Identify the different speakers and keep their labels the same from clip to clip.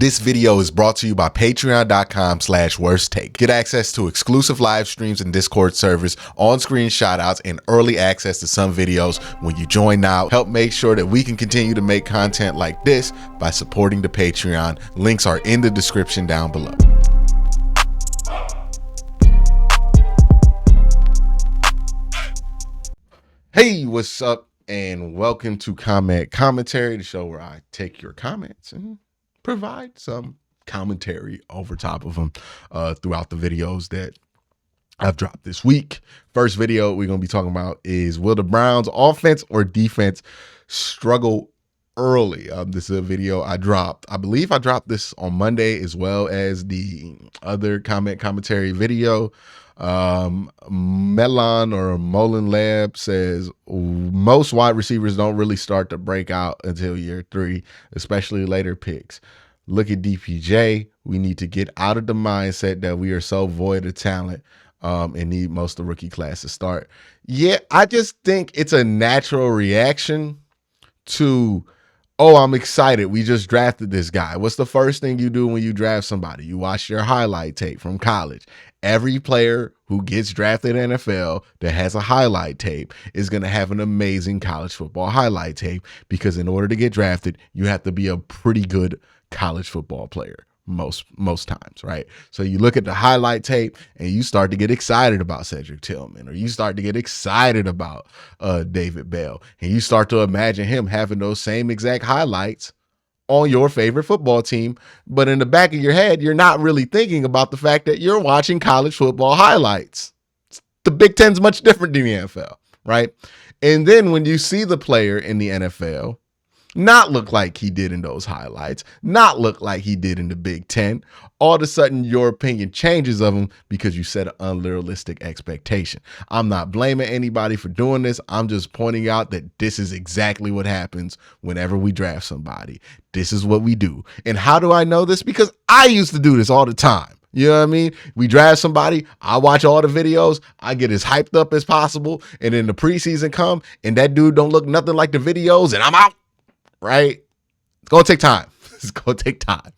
Speaker 1: This video is brought to you by patreon.com/worsttake. Get access to exclusive live streams and Discord servers, on-screen shoutouts, and early access to some videos when you join now. Help make sure that we can continue to make content like this by supporting the Patreon. Links are in the description down below. Hey, what's up? And welcome to Comment Commentary, the show where I take your comments and provide some commentary over top of them throughout the videos that I've dropped this week. First video we're going to be talking about is, will the Browns offense or defense struggle early? This is a video I dropped. I believe I dropped this on Monday as well as the other commentary video. Melon or Molin Lab says most wide receivers don't really start to break out until year 3, especially later picks. Look at DPJ. We need to get out of the mindset that we are so void of talent and need most of the rookie class to start. Yeah, I just think it's a natural reaction to, oh, I'm excited, we just drafted this guy. What's the first thing you do when you draft somebody? You watch your highlight tape from college. Every player who gets drafted in NFL that has a highlight tape is going to have an amazing college football highlight tape, because in order to get drafted, you have to be a pretty good college football player most times, right? So you look at the highlight tape and you start to get excited about Cedric Tillman, or you start to get excited about David Bell, and you start to imagine him having those same exact highlights on your favorite football team. But in the back of your head, you're not really thinking about the fact that you're watching college football highlights. The Big Ten's much different than the NFL, right? And then when you see the player in the NFL not look like he did in those highlights, not look like he did in the Big Ten, all of a sudden your opinion changes of him because you set an unrealistic expectation. I'm not blaming anybody for doing this. I'm just pointing out that this is exactly what happens whenever we draft somebody. This is what we do. And how do I know this? Because I used to do this all the time. You know what I mean? We draft somebody, I watch all the videos, I get as hyped up as possible, and then the preseason come and that dude don't look nothing like the videos and I'm out. Right? It's going to take time. It's going to take time.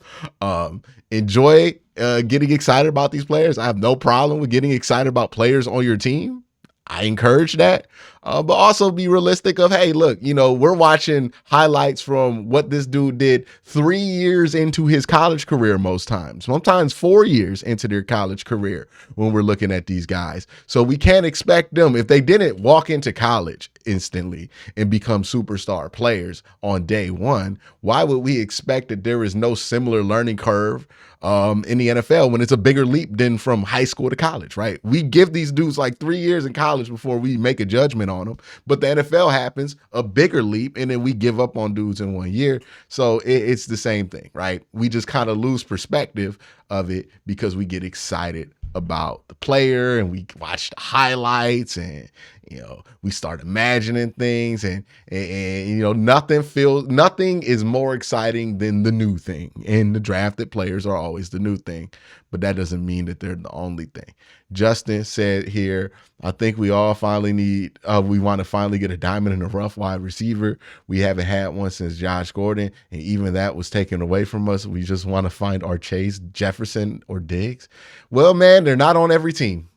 Speaker 1: Enjoy getting excited about these players. I have no problem with getting excited about players on your team. I encourage that. But also be realistic of, hey, look, you know, we're watching highlights from what this dude did 3 years into his college career most times. Sometimes 4 years into their college career when we're looking at these guys. So we can't expect them, if they didn't walk into college instantly and become superstar players on day one, why would we expect that there is no similar learning curve in the NFL when it's a bigger leap than from high school to college, right? We give these dudes like 3 years in college before we make a judgment on them, but the NFL happens, a bigger leap, and then we give up on dudes in 1 year. So it's the same thing, right? We just kind of lose perspective of it because we get excited about the player and we watch the highlights and, you know, we start imagining things and you know, nothing is more exciting than the new thing, and the drafted players are always the new thing, but that doesn't mean that they're the only thing. Justin said here, I think we all finally we want to finally get a diamond in the rough wide receiver. We haven't had one since Josh Gordon, and even that was taken away from us. We just want to find our Chase, Jefferson, or Diggs. Well, man, they're not on every team.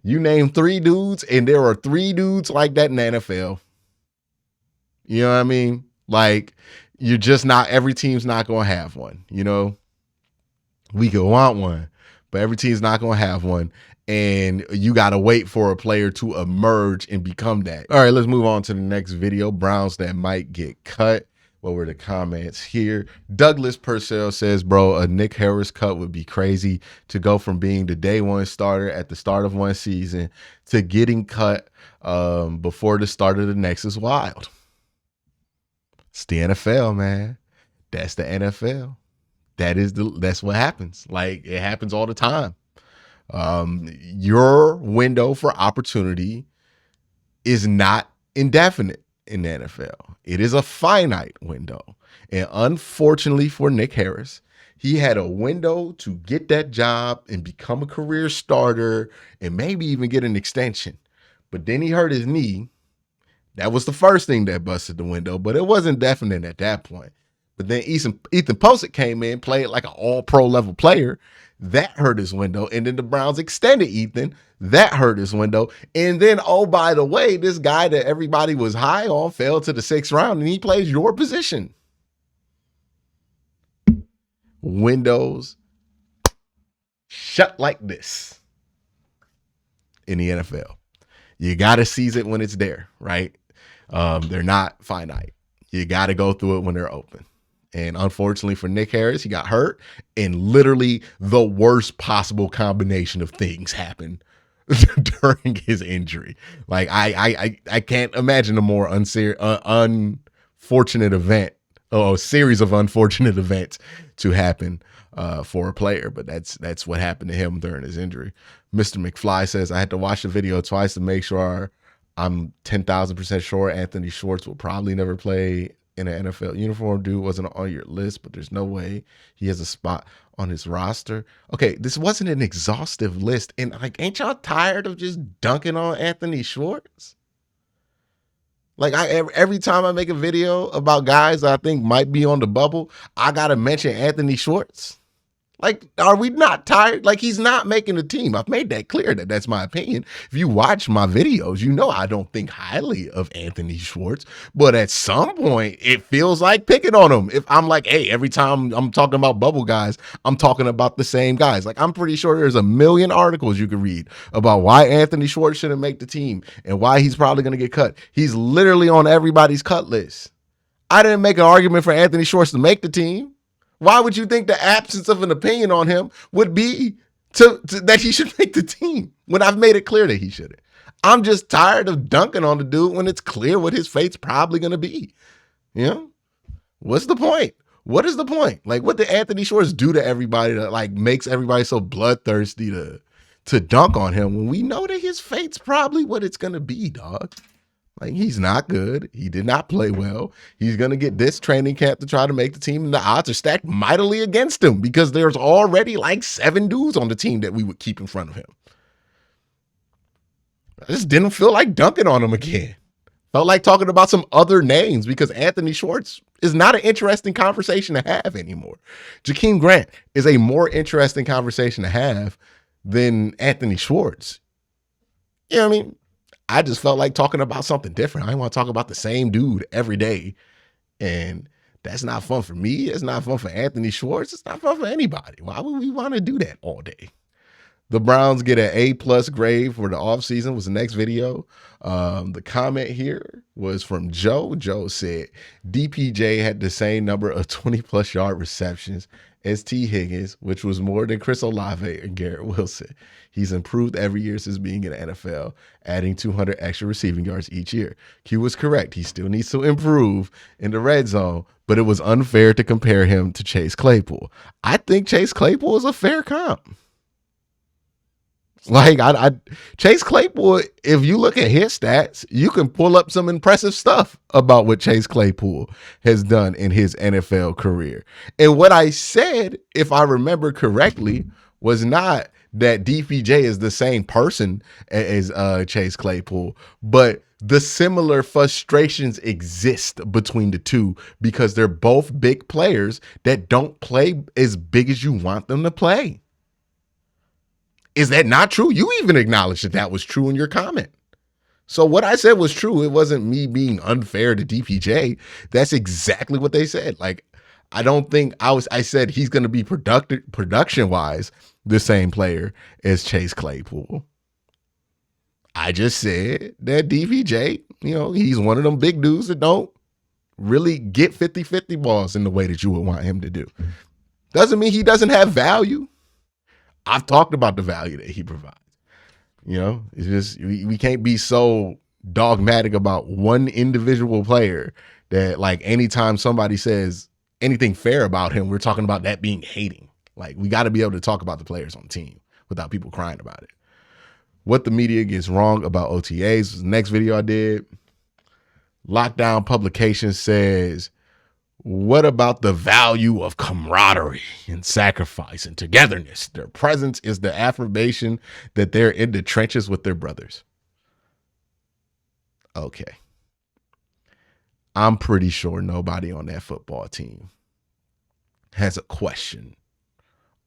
Speaker 1: You name 3 dudes, and there are 3 dudes like that in the NFL. You know what I mean? Like, you're just not, every team's not going to have one. You know, we could want one, but every team's not going to have one. And you got to wait for a player to emerge and become that. All right, let's move on to the next video. Browns that might get cut. What were the comments here? Douglas Purcell says, bro, a Nick Harris cut would be crazy. To go from being the day one starter at the start of one season to getting cut before the start of the next is wild. It's the NFL, man. That's the NFL. That's what happens. Like, it happens all the time. Your window for opportunity is not indefinite in the NFL. It is a finite window. And unfortunately for Nick Harris, he had a window to get that job and become a career starter and maybe even get an extension. But then he hurt his knee. That was the first thing that busted the window, but it wasn't definite at that point. But then Ethan Posick came in, played like an all-pro level player. That hurt his window. And then the Browns extended Ethan. That hurt his window. And then, oh, by the way, this guy that everybody was high on fell to the 6th round, and he plays your position. Windows shut like this in the NFL. You got to seize it when it's there, right? They're not finite. You got to go through it when they're open. And unfortunately for Nick Harris, he got hurt, and literally the worst possible combination of things happened during his injury. Like I can't imagine a more unfortunate event, or a series of unfortunate events to happen for a player. But that's what happened to him during his injury. Mr. McFly says, I had to watch the video twice to make sure I'm 10,000% sure Anthony Schwartz will probably never play in an NFL uniform. Dude wasn't on your list, but there's no way he has a spot on his roster. Okay, this wasn't an exhaustive list. And like, ain't y'all tired of just dunking on Anthony Schwartz? Like, every time I make a video about guys that I think might be on the bubble, I got to mention Anthony Schwartz. Like, are we not tired? Like, he's not making the team. I've made that clear that that's my opinion. If you watch my videos, you know I don't think highly of Anthony Schwartz. But at some point, it feels like picking on him. If I'm like, hey, every time I'm talking about bubble guys, I'm talking about the same guys. Like, I'm pretty sure there's a million articles you could read about why Anthony Schwartz shouldn't make the team and why he's probably going to get cut. He's literally on everybody's cut list. I didn't make an argument for Anthony Schwartz to make the team. Why would you think the absence of an opinion on him would be that he should make the team when I've made it clear that he shouldn't? I'm just tired of dunking on the dude when it's clear what his fate's probably going to be. You know? What's the point? What is the point? Like, what did Anthony Schwartz do to everybody that like makes everybody so bloodthirsty to dunk on him when we know that his fate's probably what it's going to be, dog? Like, he's not good. He did not play well. He's going to get this training camp to try to make the team, and the odds are stacked mightily against him because there's already like 7 dudes on the team that we would keep in front of him. I just didn't feel like dunking on him again. Felt like talking about some other names because Anthony Schwartz is not an interesting conversation to have anymore. Jakeem Grant is a more interesting conversation to have than Anthony Schwartz. You know what I mean? I just felt like talking about something different. I didn't want to talk about the same dude every day. And that's not fun for me. It's not fun for Anthony Schwartz. It's not fun for anybody. Why would we want to do that all day? The Browns get an A+ grade for the offseason was the next video. The comment here was from Joe. Joe said, DPJ had the same number of 20+ yard receptions as T. Higgins, which was more than Chris Olave and Garrett Wilson. He's improved every year since being in the NFL, adding 200 extra receiving yards each year. Q was correct. He still needs to improve in the red zone, but it was unfair to compare him to Chase Claypool. I think Chase Claypool is a fair comp. Like, Chase Claypool, if you look at his stats, you can pull up some impressive stuff about what Chase Claypool has done in his NFL career. And what I said, if I remember correctly, was not that DPJ is the same person as Chase Claypool, but the similar frustrations exist between the two because they're both big players that don't play as big as you want them to play. Is that not true? You even acknowledged that that was true in your comment. So what I said was true. It wasn't me being unfair to DPJ. That's exactly what they said. Like, I don't think I said he's going to be production wise the same player as Chase Claypool. I just said that DPJ, he's one of them big dudes that don't really get 50-50 balls in the way that you would want him to do. Doesn't mean he doesn't have value. I've talked about the value that he provides. It's just we can't be so dogmatic about one individual player that, like, anytime somebody says anything fair about him, we're talking about that being hating. Like, we got to be able to talk about the players on the team without people crying about it. What the media gets wrong about OTAs. The next video I did, Lockdown Publication says, what about the value of camaraderie and sacrifice and togetherness? Their presence is the affirmation that they're in the trenches with their brothers. Okay. I'm pretty sure nobody on that football team has a question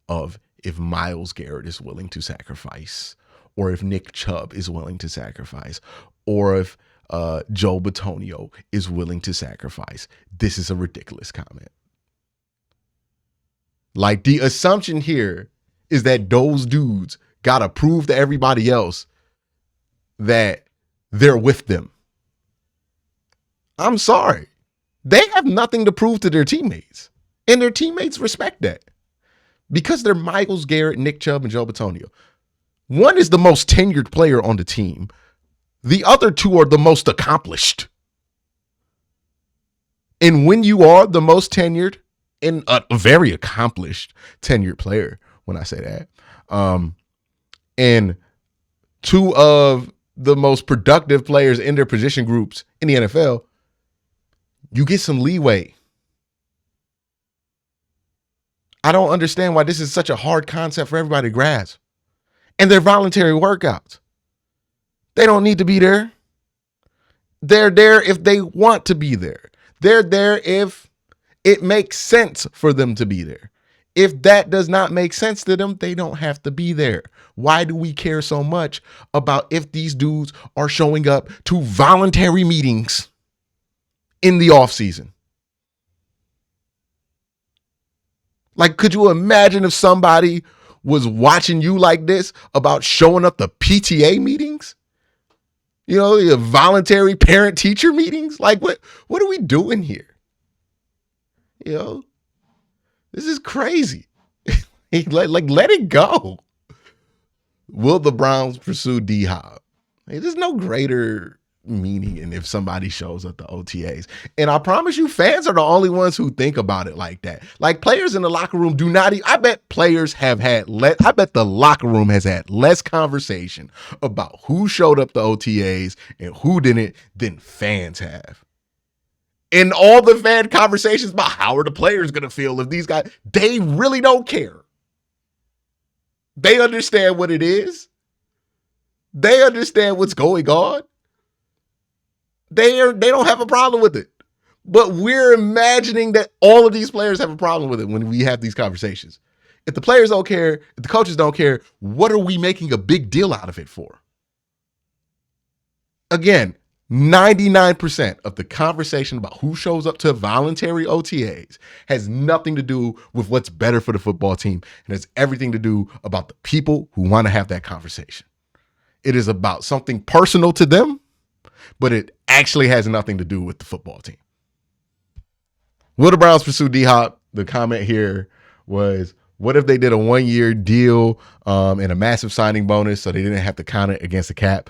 Speaker 1: of if Myles Garrett is willing to sacrifice, or if Nick Chubb is willing to sacrifice, or if Joe Bitonio is willing to sacrifice. This is a ridiculous comment. Like, the assumption here is that those dudes got to prove to everybody else that they're with them. I'm sorry. They have nothing to prove to their teammates. And their teammates respect that. Because they're Myles Garrett, Nick Chubb, and Joe Bitonio. One is the most tenured player on the team. The other two are the most accomplished. And when you are the most tenured and a very accomplished tenured player, when I say that, and two of the most productive players in their position groups in the NFL, you get some leeway. I don't understand why this is such a hard concept for everybody to grasp. And they're voluntary workouts. They don't need to be there. They're there if they want to be there. They're there if it makes sense for them to be there. If that does not make sense to them, they don't have to be there. Why do we care so much about if these dudes are showing up to voluntary meetings in the offseason? Like, could you imagine if somebody was watching you like this about showing up to PTA meetings? You know, the voluntary parent-teacher meetings? Like, what are we doing here? You know, this is crazy. like, let it go. Will the Browns pursue D-Hop? There's no greater meaning in if somebody shows up to OTAs. And I promise you, fans are the only ones who think about it like that. Like, players in the locker room do not I bet players have had I bet the locker room has had less conversation about who showed up to OTAs and who didn't than fans have. And all the fan conversations about how are the players going to feel if these guys, they really don't care. They understand what it is. They understand what's going on. They don't have a problem with it. But we're imagining that all of these players have a problem with it when we have these conversations. If the players don't care, if the coaches don't care, what are we making a big deal out of it for? Again, 99% of the conversation about who shows up to voluntary OTAs has nothing to do with what's better for the football team. And has everything to do about the people who want to have that conversation. It is about something personal to them, but it actually has nothing to do with the football team. Will the Browns pursue D-Hop? The comment here was, what if they did a 1-year deal and a massive signing bonus so they didn't have to count it against the cap?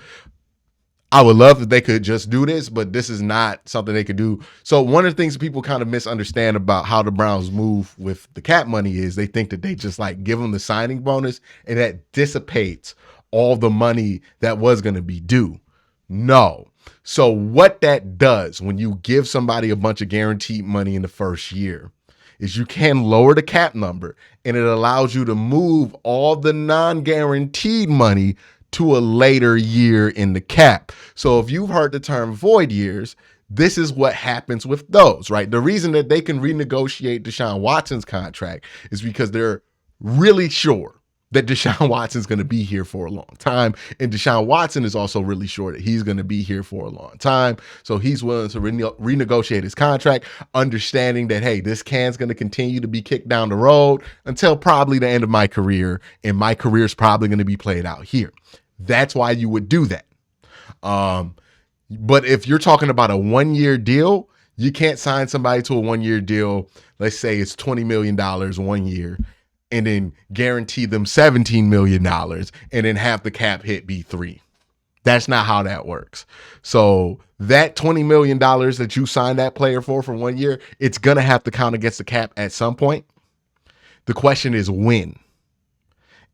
Speaker 1: I would love if they could just do this, but this is not something they could do. So one of the things people kind of misunderstand about how the Browns move with the cap money is they think that they just like give them the signing bonus and that dissipates all the money that was going to be due. No. So what that does when you give somebody a bunch of guaranteed money in the first year is you can lower the cap number, and it allows you to move all the non-guaranteed money to a later year in the cap. So if you've heard the term void years, this is what happens with those, right? The reason that they can renegotiate Deshaun Watson's contract is because they're really sure that Deshaun Watson's going to be here for a long time. And Deshaun Watson is also really sure that he's going to be here for a long time. So he's willing to renegotiate his contract, understanding that, hey, this can's going to continue to be kicked down the road until probably the end of my career. And my career is probably going to be played out here. That's why you would do that. But if you're talking about a 1-year deal, you can't sign somebody to a 1-year deal. Let's say it's $20 million 1 year, and then guarantee them $17 million and then have the cap hit be 3. That's not how that works. So that $20 million that you signed that player for 1 year, it's going to have to count against the cap at some point. The question is when.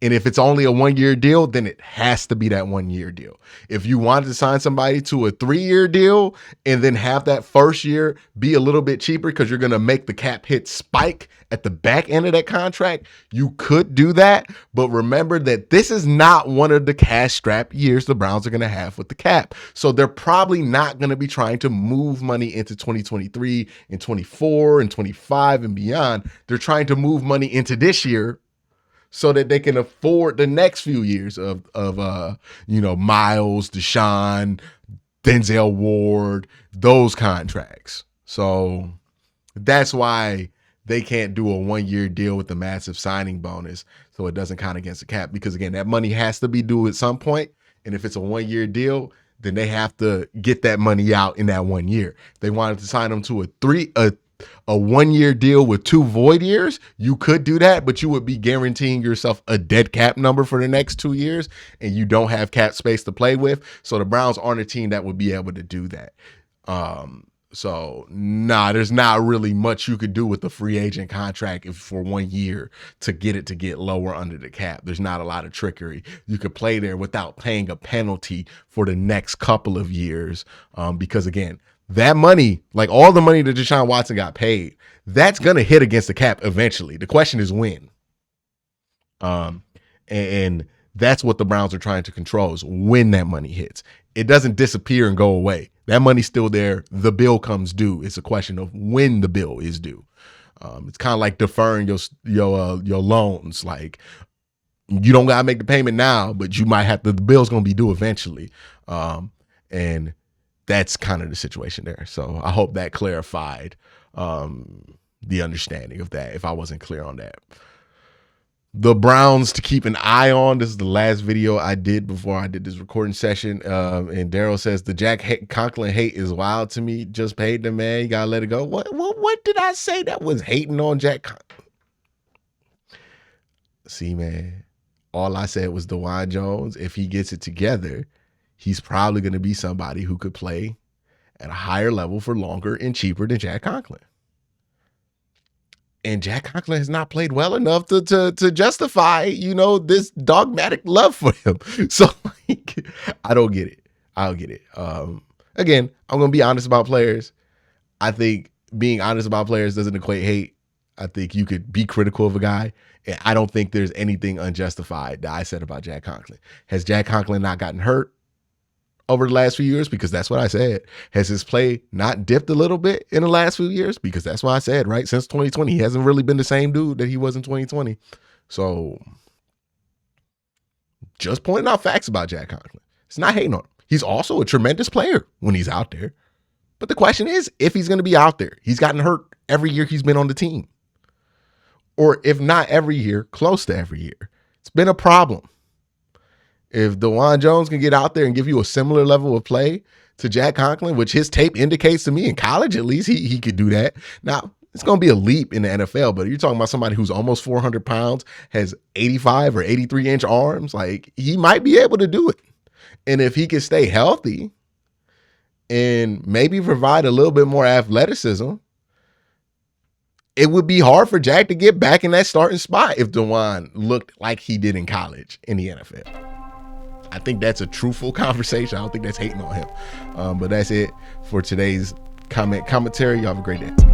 Speaker 1: And if it's only a 1 year deal, then it has to be that 1 year deal. If you wanted to sign somebody to a 3 year deal and then have that first year be a little bit cheaper because you're going to make the cap hit spike at the back end of that contract, you could do that. But remember that this is not one of the cash strapped years the Browns are going to have with the cap. So they're probably not going to be trying to move money into 2023 and 24 and 25 and beyond. They're trying to move money into this year so that they can afford the next few years of Miles, Deshaun, Denzel Ward, those contracts. So that's why they can't do a 1 year deal with the massive signing bonus so it doesn't count against the cap. Because again, that money has to be due at some point. And if it's a 1 year deal, then they have to get that money out in that 1 year. If they wanted to sign them to a 1 year deal with 2 void years, you could do that, but you would be guaranteeing yourself a dead cap number for the next 2 years, and you don't have cap space to play with. So the Browns aren't a team that would be able to do that. There's not really much you could do with the free agent contract for 1 year to get lower under the cap. There's not a lot of trickery. You could play there without paying a penalty for the next couple of years. Because again, that money, like all the money that Deshaun Watson got paid, that's going to hit against the cap eventually. The question is when. And that's what the Browns are trying to control, is when that money hits. It doesn't disappear and go away. That money's still there. The bill comes due. It's a question of when the bill is due. It's kind of like deferring your loans. Like, you don't gotta make the payment now, but you might have to. The bill's gonna be due eventually, and that's kind of the situation there. So I hope that clarified the understanding of that, if I wasn't clear on that. The Browns to keep an eye on. This is the last video I did before I did this recording session. And Daryl says, the Jack Conklin hate is wild to me. Just paid the man. You got to let it go. What did I say that was hating on Jack Conklin? See, man, all I said was DeJuan Jones, if he gets it together, he's probably going to be somebody who could play at a higher level for longer and cheaper than Jack Conklin. And Jack Conklin has not played well enough to justify, this dogmatic love for him. So, like, I don't get it. I don't get it. Again, I'm going to be honest about players. I think being honest about players doesn't equate hate. I think you could be critical of a guy, and I don't think there's anything unjustified that I said about Jack Conklin. Has Jack Conklin not gotten hurt over the last few years? Because that's what I said. Has his play not dipped a little bit in the last few years? Because that's what I said, right? Since 2020, he hasn't really been the same dude that he was in 2020. So just pointing out facts about Jack Conklin. It's not hating on him. He's also a tremendous player when he's out there. But the question is, if he's going to be out there. He's gotten hurt every year he's been on the team. Or if not every year, close to every year. It's been a problem. If DeJuan Jones can get out there and give you a similar level of play to Jack Conklin, which his tape indicates to me in college, at least he could do that. Now, it's going to be a leap in the NFL, but you're talking about somebody who's almost 400 pounds, has 85 or 83-inch arms. Like, he might be able to do it. And if he can stay healthy and maybe provide a little bit more athleticism, it would be hard for Jack to get back in that starting spot if DeJuan looked like he did in college in the NFL. I think that's a truthful conversation. I don't think that's hating on him. But that's it for today's commentary. Y'all have a great day.